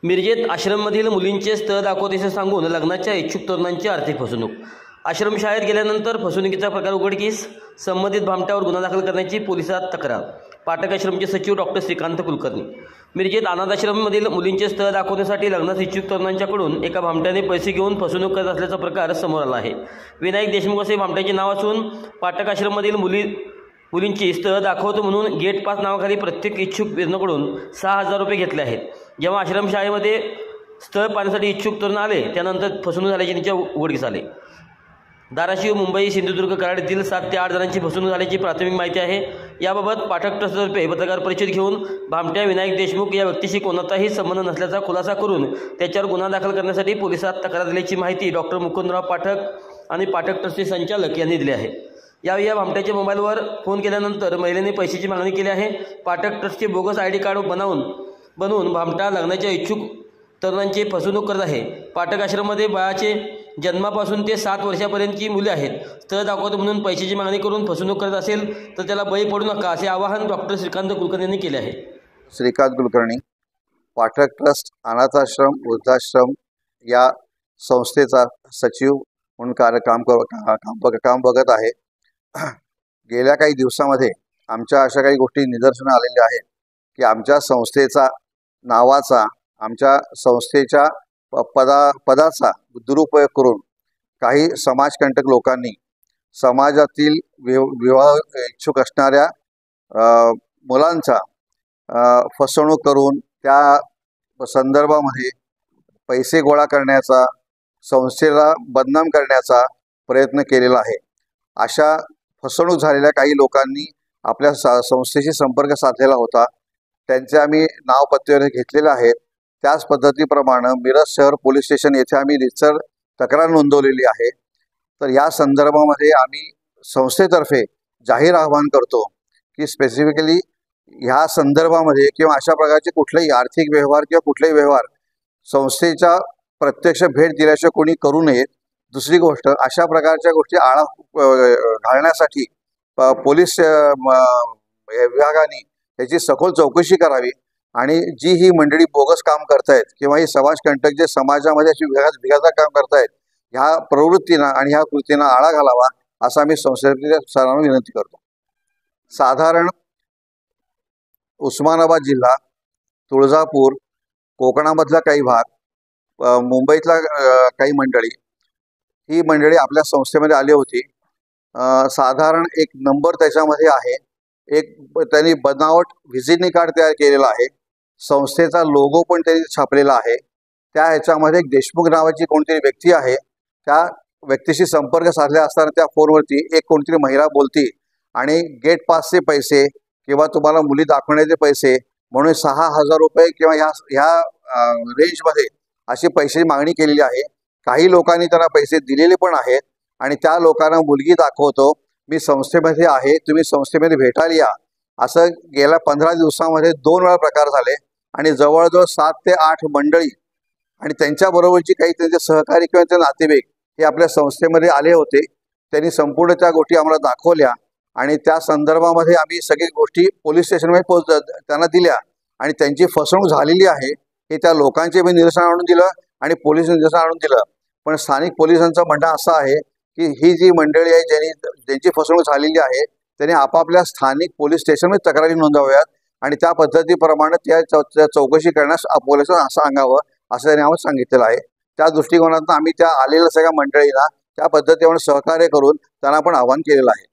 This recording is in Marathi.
मिरजेत आश्रममधील मुलींचे स्थळ दाखवतेसे सांगून लग्नाच्या इच्छुक तरुणांची आर्थिक फसवणूक। आश्रमशाळेत गेल्यानंतर फसवणुकीचा प्रकार उघडकीस, संबंधित भामट्यावर गुन्हा दाखल करण्याची पोलिसात तक्रार। पाटक आश्रमचे सचिव डॉक्टर श्रीकांत कुलकर्णी। मिरजेत अनाथ आश्रममधील मुलींचे स्थळ दाखवण्यासाठी लग्नास इच्छुक तरुणांच्याकडून एका भामट्याने पैसे घेऊन फसवणूक करत असल्याचा प्रकार समोर आला आहे। विनायक देशमुख असे भामट्याचे नाव असून पाटक आश्रममधील मुलींची स्थळ दाखवतो म्हणून गेट पास नावाखाली प्रत्येक इच्छुक तरुणाकडून 6,000 रुपये घेतले आहेत। जेव्हा आश्रमशाळेमध्ये स्थळ पाहण्यासाठी इच्छुक तरुण आले त्यानंतर फसवणूक झाल्याचे त्यांच्या उघडकीस आले। धाराशिव, मुंबई, सिंधुदुर्ग, कराड येथील 7 ते 8 जणांची फसवणूक झाल्याची प्राथमिक माहिती आहे। याबाबत पाठक ट्रस्टतर्फे पत्रकार परिषद घेऊन भामट्या विनायक देशमुख या व्यक्तीशी कोणताही संबंध नसल्याचा खुलासा करून त्याच्यावर गुन्हा दाखल करण्यासाठी पोलिसात तक्रार दिल्याची माहिती डॉक्टर मुकुंदराव पाठक आणि पाठक ट्रस्टचे संचालक यांनी दिली आहे। यावेळी या भामट्याच्या मोबाईलवर फोन केल्यानंतर महिलेने पैशाची मागणी केली आहे। पाठक ट्रस्टचे बोगस ID कार्ड बनवून भामटा लग्नाच्या इच्छुक तरुणांची फसवणूक करत आहे। पाटक आश्रममध्ये बाळाचे जन्मापासून ते 7 वर्षापर्यंतची मुले आहेत। स्थळ दाखवतो म्हणून पैशाची मागणी करून फसवणूक करत असेल तर त्याला बळी पडू नका असे आवाहन डॉक्टर श्रीकांत कुलकर्णी यांनी केले आहे। श्रीकांत कुलकर्णी, पाठक ट्रस्ट अनाथ आश्रम वृद्धाश्रम या संस्थेचा सचिव म्हणून काम बघत आहे। गेल्या काही दिवसामध्ये आमच्या अशा काही गोष्टी निदर्शनास आलेल्या आहेत की आमच्या संस्थेचा नावाचा, आमच्या संस्थेच्या पदाचा दुरुपयोग करून काही समाजकंटक लोकांनी समाजातील विवाह इच्छुक असणाऱ्या मुलांचा फसवणूक करून त्या संदर्भामध्ये पैसे गोळा करण्याचा, संस्थेला बदनाम करण्याचा प्रयत्न केलेला आहे। अशा फसवणूक झालेल्या काही लोकांनी आपल्या संस्थेशी संपर्क साधलेला होता। त्यांचे आम्ही नाव पत्ते घेतलेले आहेत। त्याच पद्धतीप्रमाणे मिरज शहर पोलीस स्टेशन येथे आम्ही रितसर तक्रार नोंदवलेली आहे। तर या संदर्भामध्ये आम्ही संस्थेतर्फे जाहीर आवाहन करतो की स्पेसिफिकली ह्या संदर्भामध्ये किंवा अशा प्रकारचे कुठलेही आर्थिक व्यवहार किंवा कुठलेही व्यवहार संस्थेच्या प्रत्यक्ष भेट दिल्याशिवाय कोणी करू नयेत। दुसरी गोष्ट, अशा प्रकारच्या गोष्टी आळा घालण्यासाठी पोलीस विभागाने त्याची सखोल चौकशी करावी आणि जी ही मंडळी बोगस काम करतायत किंवा ही समाजकंटक जे समाजामध्ये अशी विघाचा काम करतायत ह्या प्रवृत्तींना आणि ह्या कृतींना आळा घालावा असं आम्ही संस्थेच्या सर्वांना विनंती करतो। साधारण उस्मानाबाद जिल्हा, तुळजापूर, कोकणामधला काही भाग, मुंबईतला काही मंडळी, ही मंडळी आपल्या संस्थेमध्ये आली होती। साधारण एक नंबर त्याच्यामध्ये आहे। एक त्यांनी बनावट व्हिजिटिंग कार्ड तयार केलेला आहे। संस्थेचा लोगो पण त्यांनी छापलेला आहे। त्या ह्याच्यामध्ये एक देशमुख नावाची कोणतरी व्यक्ती आहे। त्या व्यक्तीशी संपर्क साधला असताना त्या फोनवरती एक कोणतरी महिला बोलती आणि गेट पासचे पैसे किंवा तुम्हाला मुली दाखवण्याचे पैसे म्हणून 6,000 रुपये किंवा ह्या रेंजमध्ये अशी पैशाची मागणी केलेली आहे। काही लोकांनी त्यांना पैसे दिलेले पण आहेत आणि त्या लोकांना मुलगी दाखवतो, मी संस्थेमध्ये आहे, तुम्ही संस्थेमध्ये भेटायला या, असं गेल्या 15 दिवसामध्ये 2 वेळा प्रकार झाले आणि जवळजवळ 7 ते 8 मंडळी आणि त्यांच्याबरोबरची काही त्यांचे सहकारी किंवा त्यांचे नातेवाईक हे आपल्या संस्थेमध्ये आले होते। त्यांनी संपूर्ण त्या गोष्टी आम्हाला दाखवल्या आणि त्या संदर्भामध्ये आम्ही सगळी गोष्टी पोलीस स्टेशनमध्ये त्यांना दिल्या आणि त्यांची फसवणूक झालेली आहे हे त्या लोकांचे मी निदर्शन आणून दिलं आणि पोलीस निदर्शन आणून दिलं। पण स्थानिक पोलिसांचं म्हणणं असं आहे की ही जी मंडळी आहे ज्यांची फसवणूक झालेली आहे त्यांनी आपापल्या स्थानिक पोलीस स्टेशनमध्ये तक्रारी नोंदवाव्यात आणि त्या पद्धतीप्रमाणे त्या चौकशी करण्यास पोलिसांना सांगावं असं त्यांनी आम्हाला सांगितलेलं आहे। त्या दृष्टिकोनातून आम्ही त्या आलेल्या सगळ्या मंडळींना त्या पद्धतीने सहकार्य करून त्यांना पण आवाहन केलेलं आहे।